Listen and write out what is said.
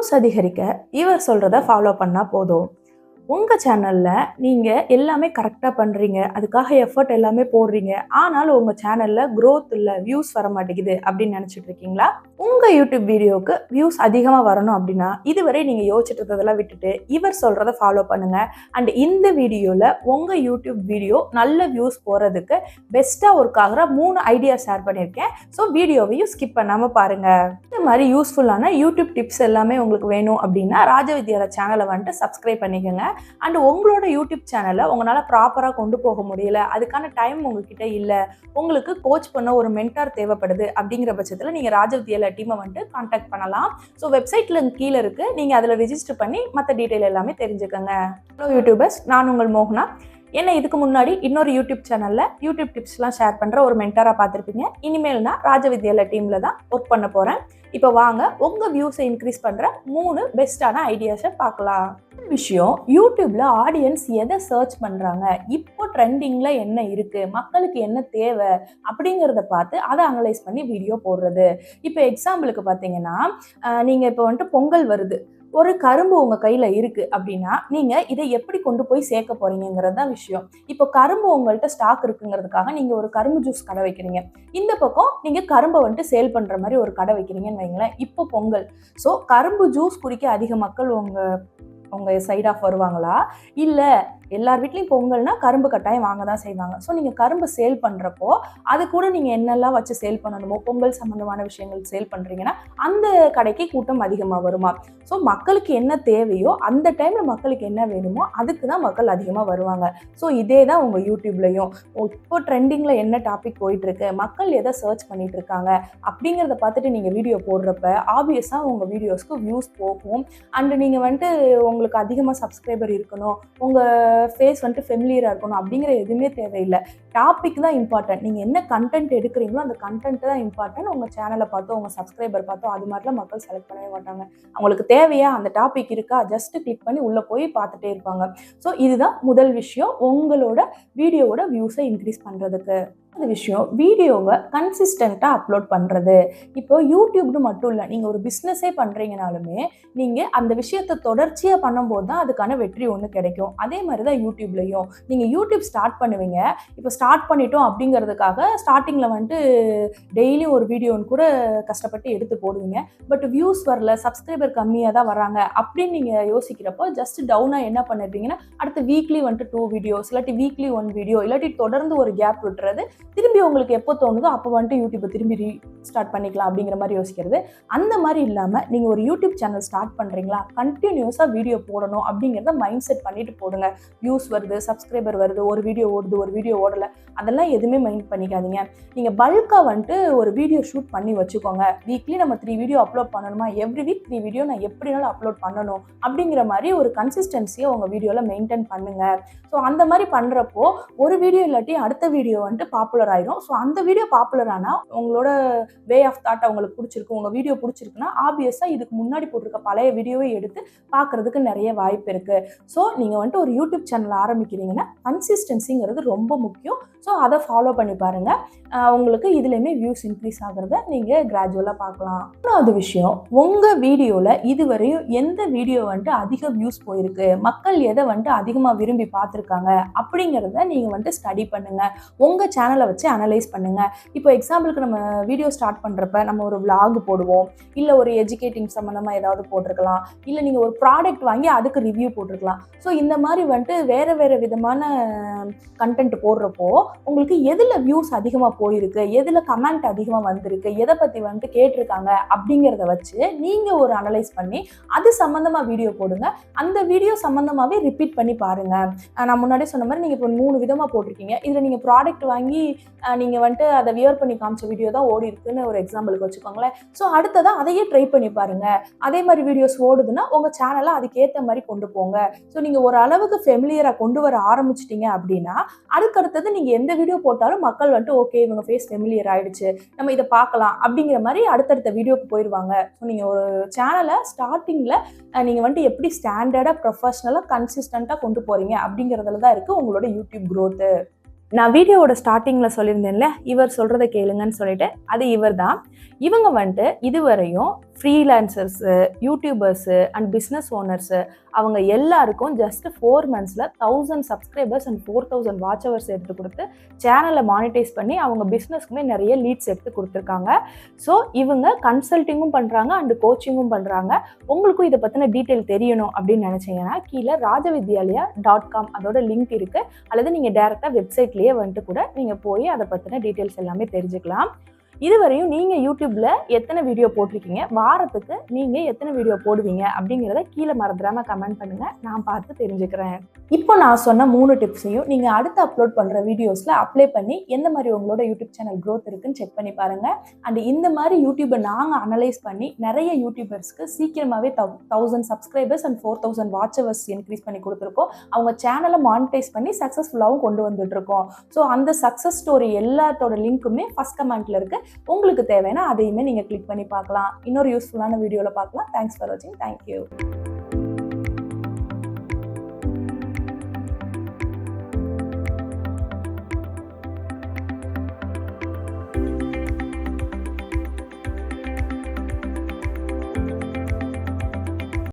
Views அதிகரிக்க இவர் சொல்றத ஃபாலோ பண்ணா போதும். உங்க சேனல்ல நீங்க எல்லாமே கரெக்ட்டா பண்றீங்க. அதுக்காக எஃபோர்ட் எல்லாமே போடுறீங்க. ஆனாலும் உங்க சேனல்ல குரோத் இல்ல, வியூஸ் வர மாட்டேங்குது அப்படின்னு நினைச்சிட்டு இருக்கீங்களா? உங்க யூடியூப் வீடியோக்கு வியூஸ் அதிகமா வரணும் அப்படின்னா, இதுவரை நீங்க யோசிச்சுட்டு இருந்ததெல்லாம் விட்டுட்டு இவர் சொல்றத ஃபாலோ பண்ணுங்க. அண்ட் இந்த வீடியோல உங்க யூடியூப் வீடியோ நல்ல வியூஸ் போறதுக்கு பெஸ்ட்டா ஒர்க் ஆகுற 3 ஐடியா ஷேர் பண்ணியிருக்கேன். ஸோ வீடியோவையும் ஸ்கிப் பண்ணாம பாருங்க. இந்த மாதிரி யூஸ்ஃபுல்லான யூடியூப் டிப்ஸ் எல்லாமே உங்களுக்கு வேணும் அப்படின்னா ராஜவித்யால சேனலை வந்துட்டு சப்ஸ்கிரைப் பண்ணிக்கோங்க. அண்ட் உங்களோட யூடியூப் சேனலை உங்களால் ப்ராப்பராக கொண்டு போக முடியல, அதுக்கான டைம் உங்ககிட்ட இல்லை, உங்களுக்கு கோச் பண்ண ஒரு மென்டார் தேவைப்படுது அப்படிங்கிற பட்சத்தில் நீங்கள் ராஜவித்யால டீமை வந்துட்டு கான்டாக்ட் பண்ணலாம். ஸோ வெப்சைட்டில் கீழே இருக்குது, நீங்கள் அதில் ரிஜிஸ்டர் பண்ணி மற்ற டீட்டெயில் எல்லாமே தெரிஞ்சுக்கோங்க. ஹலோ யூடியூபர்ஸ், நான் உங்கள் மோகனா. என்ன இதுக்கு முன்னாடி இன்னொரு யூடியூப் சேனலில் யூடியூப் டிப்ஸ்லாம் ஷேர் பண்ணுற ஒரு மென்டாராக பார்த்துருப்பீங்க. இனிமேல் நான் ராஜவித்யால டீமில் தான் ஒர்க் பண்ண போகிறேன். இப்போ வாங்க உங்கள் வியூஸை இன்க்ரீஸ் பண்ணுற 3 பெஸ்ட்டான ஐடியாஸை பார்க்கலாம். விஷயம், யூடியூப்ல ஆடியன்ஸ் எதை சர்ச் பண்ணுறாங்க, இப்போ ட்ரெண்டிங்கில் என்ன இருக்குது, மக்களுக்கு என்ன தேவை அப்படிங்கிறத பார்த்து அதை அனலைஸ் பண்ணி வீடியோ போடுறது. இப்போ எக்ஸாம்பிளுக்கு பார்த்தீங்கன்னா, நீங்கள் இப்போ வந்துட்டு பொங்கல் வருது, ஒரு கரும்பு உங்கள் கையில் இருக்குது அப்படின்னா நீங்கள் இதை எப்படி கொண்டு போய் சேர்க்க போகிறீங்கிறது தான் விஷயம். இப்போ கரும்பு உங்கள்கிட்ட ஸ்டாக் இருக்குங்கிறதுக்காக நீங்கள் ஒரு கரும்பு ஜூஸ் கடை வைக்கிறீங்க. இந்த பக்கம் நீங்கள் கரும்பை வந்துட்டு சேல் பண்ணுற மாதிரி ஒரு கடை வைக்கிறீங்கன்னு வைங்களேன். இப்போ பொங்கல், ஸோ கரும்பு ஜூஸ் குடிக்க அதிக மக்கள் உங்கள் சைட் ஆஃப் வருவாங்களா? இல்லை எல்லார் வீட்லேயும் பொங்கல்னா கரும்பு கட்டாயம் வாங்க தான் செய்வாங்க. ஸோ நீங்கள் கரும்பு சேல் பண்ணுறப்போ அது கூட நீங்கள் என்னெல்லாம் வச்சு சேல் பண்ணணுமோ, பொங்கல் சம்மந்தமான விஷயங்கள் சேல் பண்ணுறீங்கன்னா அந்த கடைக்கு கூட்டம் அதிகமாக வருமா? ஸோ மக்களுக்கு என்ன தேவையோ அந்த டைமில் மக்களுக்கு என்ன வேணுமோ அதுக்கு தான் மக்கள் அதிகமாக வருவாங்க. ஸோ இதே தான் உங்கள் யூடியூப்லையும் இப்போ ட்ரெண்டிங்கில் என்ன டாபிக் போயிட்டுருக்கு, மக்கள் எதை சர்ச் பண்ணிட்டு இருக்காங்க அப்படிங்கிறத பார்த்துட்டு நீங்கள் வீடியோ போடுறப்ப ஆப்வியஸாக உங்கள் வீடியோஸ்க்கு வியூஸ் போகும். அண்டு நீங்கள் வந்துட்டு உங்களுக்கு அதிகமாக சப்ஸ்கிரைபர் இருக்கணும், உங்கள் ஃபேஸ் வந்துட்டு ஃபெமிலியராக இருக்கணும் அப்படிங்கிற எதுவுமே தேவையில்லை. டாபிக் தான் இம்பார்ட்டன்ட். நீங்கள் என்ன கண்டென்ட் எடுக்கிறீங்களோ அந்த கண்டென்ட் தான் இம்பார்ட்டன்ட். உங்கள் சேனலை பார்த்தோ உங்கள் சப்ஸ்கிரைபர் பார்த்தோ அது மாதிரிலாம் மக்கள் செலக்ட் பண்ணவே மாட்டாங்க. அவங்களுக்கு தேவையா அந்த டாபிக் இருக்கா, ஜஸ்ட் கிளிக் பண்ணி உள்ளே போய் பார்த்துட்டே இருப்பாங்க. ஸோ இதுதான் முதல் விஷயம் உங்களோட வீடியோவோட வியூஸை இன்க்ரீஸ் பண்ணுறதுக்கு. அந்த விஷயம், வீடியோவை கன்சிஸ்டண்ட்டாக அப்லோட் பண்ணுறது. இப்போ யூடியூப்னு மட்டும் இல்லை, நீங்கள் ஒரு பிஸ்னஸே பண்ணுறீங்கனாலுமே நீங்கள் அந்த விஷயத்தை தொடர்ச்சியாக பண்ணும்போது தான் அதுக்கான வெற்றி ஒன்று கிடைக்கும். அதே மாதிரி தான் யூடியூப்லையும். நீங்கள் யூடியூப் ஸ்டார்ட் பண்ணுவீங்க, இப்போ ஸ்டார்ட் பண்ணிட்டோம் அப்படிங்கிறதுக்காக ஸ்டார்டிங்கில் வந்துட்டு டெய்லியும் ஒரு வீடியோன்னு கூட கஷ்டப்பட்டு எடுத்து போடுவீங்க. பட் வியூஸ் வரல, சப்ஸ்கிரைபர் கம்மியாக தான் வராங்க அப்படின்னு நீங்கள் யோசிக்கிறப்போ ஜஸ்ட் டவுனாக என்ன பண்ணிருப்பீங்கன்னா அடுத்து வீக்லி வந்துட்டு 2 வீடியோஸ், இல்லாட்டி வீக்லி 1 வீடியோ, இல்லாட்டி தொடர்ந்து ஒரு கேப் விட்டுறது, திரும்பி உங்களுக்கு எப்போ தோணுதோ அப்போ வந்துட்டு யூடியூப்பை திரும்பி ரீஸ்டார்ட் பண்ணிக்கலாம் அப்படிங்கிற மாதிரி யோசிக்கிறது. அந்த மாதிரி இல்லாமல் நீங்கள் ஒரு யூடியூப் சேனல் ஸ்டார்ட் பண்ணுறீங்களா, கண்டினியூஸாக வீடியோ போடணும் அப்படிங்கிறத மைண்ட் செட் பண்ணிட்டு போடுங்க. வியூஸ் வருது, சப்ஸ்கிரைபர் வருது, ஒரு வீடியோ ஓடுது, ஒரு வீடியோ ஓடலை, அதெல்லாம் எதுவுமே மைண்ட் பண்ணிக்காதீங்க. நீங்கள் பல்காக வந்துட்டு ஒரு வீடியோ ஷூட் பண்ணி வச்சுக்கோங்க. வீக்லி நம்ம 3 வீடியோ அப்லோட் பண்ணணுமா, எவ்ரி வீக் 3 வீடியோ நான் எப்படினாலும் அப்லோட் பண்ணணும் அப்படிங்கிற மாதிரி ஒரு கன்சிஸ்டன்சியை உங்கள் வீடியோவில் மெயின்டைன் பண்ணுங்கள். ஸோ அந்த மாதிரி பண்ணுறப்போ ஒரு வீடியோ இல்லாட்டி அடுத்த வீடியோ வந்துட்டு பாப்புலர் ஆயிரும். ஸோ அந்த வீடியோ பாப்புலர் ஆனால் உங்களோட வே ஆஃப் தாட் அவங்களுக்கு பிடிச்சிருக்கு, உங்கள் வீடியோ பிடிச்சிருக்குன்னா ஆப்வியஸாக இதுக்கு முன்னாடி போட்டிருக்க பழைய வீடியோவை எடுத்து பார்க்குறதுக்கு நிறைய வாய்ப்பு இருக்குது. ஸோ நீங்கள் வந்துட்டு ஒரு யூடியூப் சேனல் ஆரம்பிக்கிறீங்கன்னா கன்சிஸ்டன்சிங்கிறது ரொம்ப முக்கியம். ஸோ அதை ஃபாலோ பண்ணி பாருங்கள். உங்களுக்கு இதுலேயுமே வியூஸ் இன்க்ரீஸ் ஆகிறத நீங்கள் கிராஜுவலாக பார்க்கலாம். இன்னொரு விஷயம், உங்கள் வீடியோவில் இதுவரையும் எந்த வீடியோ வந்துட்டு அதிக வியூஸ் போயிருக்கு, மக்கள் எதை வந்துட்டு அதிகமாக விரும்பி பார்த்துருக்காங்க அப்படிங்கிறத நீங்கள் வந்துட்டு ஸ்டடி பண்ணுங்கள். உங்கள் சேனலை வச்சு அனலைஸ் பண்ணுங்கள். இப்போ எக்ஸாம்பிளுக்கு நம்ம வீடியோ ஸ்டார்ட் பண்ணுறப்ப நம்ம ஒரு விளாக் போடுவோம், இல்லை ஒரு எஜுகேட்டிங் சம்மந்தமாக ஏதாவது போட்டிருக்கலாம், இல்லை நீங்கள் ஒரு ப்ராடக்ட் வாங்கி அதுக்கு ரிவ்யூ போட்டிருக்கலாம். ஸோ இந்த மாதிரி வந்துட்டு வேறு வேறு விதமான கண்டென்ட் போடுறப்போ உங்களுக்கு எதில் வியூஸ் அதிகமாக போயிருக்கு, எதில் கமெண்ட் அதிகமாக வந்திருக்கு, எதை பற்றி வந்துட்டு கேட்டிருக்காங்க அப்படிங்கிறத வச்சு நீங்கள் ஒரு அனலைஸ் பண்ணி அது சம்மந்தமாக வீடியோ போடுங்க. அந்த வீடியோ சம்மந்தமாகவே ரிப்பீட் பண்ணி பாருங்கள். நான் முன்னாடி சொன்ன மாதிரி நீங்கள் இப்போ 3 விதமாக போட்டிருக்கீங்க, இதில் நீங்கள் ப்ராடக்ட் வாங்கி நீங்கள் வந்துட்டு அதை வியர் பண்ணி காமிச்ச வீடியோ தான் ஓடி இருக்குன்னு ஒரு எக்ஸாம்பிளுக்கு வச்சுக்கோங்களேன். ஸோ அடுத்ததான் அதையே ட்ரை பண்ணி பாருங்கள். அதே மாதிரி வீடியோஸ் ஓடுதுன்னா உங்கள் சேனலை அதுக்கேற்ற மாதிரி கொண்டு போங்க. ஸோ நீங்கள் ஒரு அளவுக்கு ஃபெமிலியராக கொண்டு வர ஆரம்பிச்சிட்டிங்க அப்படின்னா அதுக்கடுத்தது நீங்கள் எந்த வீடியோ போட்டாலும் மக்கள் வந்துட்டு ஓகே இவங்க ஃபேஸ் ஃபெமிலியர் ஆகிடுச்சு, நம்ம இதை பார்க்கலாம் அப்படிங்கிற மாதிரி அடுத்தடுத்த வீடியோக்கு போயிடுவாங்க. ஸோ நீங்கள் ஒரு சேனலை ஸ்டார்டிங்கில் நீங்கள் வந்துட்டு எப்படி ஸ்டாண்டர்டாக ப்ரொஃபஷ்னலாக கன்சிஸ்டண்ட்டாக கொண்டு போகிறீங்க அப்படிங்கிறதுல தான் இருக்குது உங்களோட யூடியூப் க்ரோத்து. நான் வீடியோவோட ஸ்டார்டிங்கில் சொல்லியிருந்தேன்ல, இவர் சொல்கிறத கேளுங்கன்னு சொல்லிட்டு, அது இவர் தான். இவங்க வந்துட்டு இதுவரையும் ஃப்ரீலான்சர்ஸு, யூடியூபர்ஸு அண்ட் பிஸ்னஸ் ஓனர்ஸு அவங்க எல்லாருக்கும் just 4 மந்த்ஸில் 1000 subscribers and 4000 watch hours எடுத்து கொடுத்து சேனலை மானிட்டைஸ் பண்ணி அவங்க பிஸ்னஸ்க்குமே நிறைய லீட்ஸ் எடுத்து கொடுத்துருக்காங்க. ஸோ இவங்க கன்சல்ட்டிங்கும் பண்ணுறாங்க அண்டு கோச்சிங்கும் பண்ணுறாங்க. உங்களுக்கும் இதை பற்றின டீட்டெயில் தெரியணும் அப்படின்னு நினச்சிங்கன்னா கீழே rajavidyaலயா.com அதோட லிங்க் இருக்குது. அல்லது நீங்கள் டேரெக்டாக வெப்சைட்லேயே வந்துட்டு கூட நீங்கள் போய் அதை பற்றின டீட்டெயில்ஸ் எல்லாமே தெரிஞ்சுக்கலாம். இதுவரையும் நீங்கள் யூடியூப்பில் எத்தனை வீடியோ போட்டிருக்கீங்க, வாரத்துக்கு நீங்கள் எத்தனை வீடியோ போடுவீங்க அப்படிங்கிறத கீழே மறந்துடாமல் கமெண்ட் பண்ணுங்கள், நான் பார்த்து தெரிஞ்சுக்கிறேன். இப்போ நான் சொன்ன 3 டிப்ஸையும் நீங்கள் அடுத்து அப்லோட் பண்ணுற வீடியோஸில் அப்ளை பண்ணி எந்த மாதிரி உங்களோட யூடியூப் சேனல் க்ரோத் இருக்குன்னு செக் பண்ணி பாருங்கள். அண்ட் இந்த மாதிரி யூடியூப்பை நாங்கள் அனலைஸ் பண்ணி நிறைய யூடியூபர்ஸ்க்கு சீக்கிரமாகவே 1000 subscribers and 4000 watch hours increase பண்ணி கொடுத்துருக்கோம். அவங்க சேனலை மானிட்டைஸ் பண்ணி சக்ஸஸ்ஃபுல்லாகவும் கொண்டு வந்துட்டுருக்கோம். ஸோ அந்த சக்ஸஸ் ஸ்டோரி எல்லாத்தோட லிங்க்குமே ஃபஸ்ட் கமெண்ட்டில் இருக்குது. உங்களுக்கு தேவைன்னா அதையுமே நீங்கள் கிளிக் பண்ணி பார்க்கலாம். இன்னொரு யூஸ்ஃபுல்லான வீடியோவில் பார்க்கலாம். தேங்க்ஸ் ஃபார் வாட்சிங். தேங்க்யூ.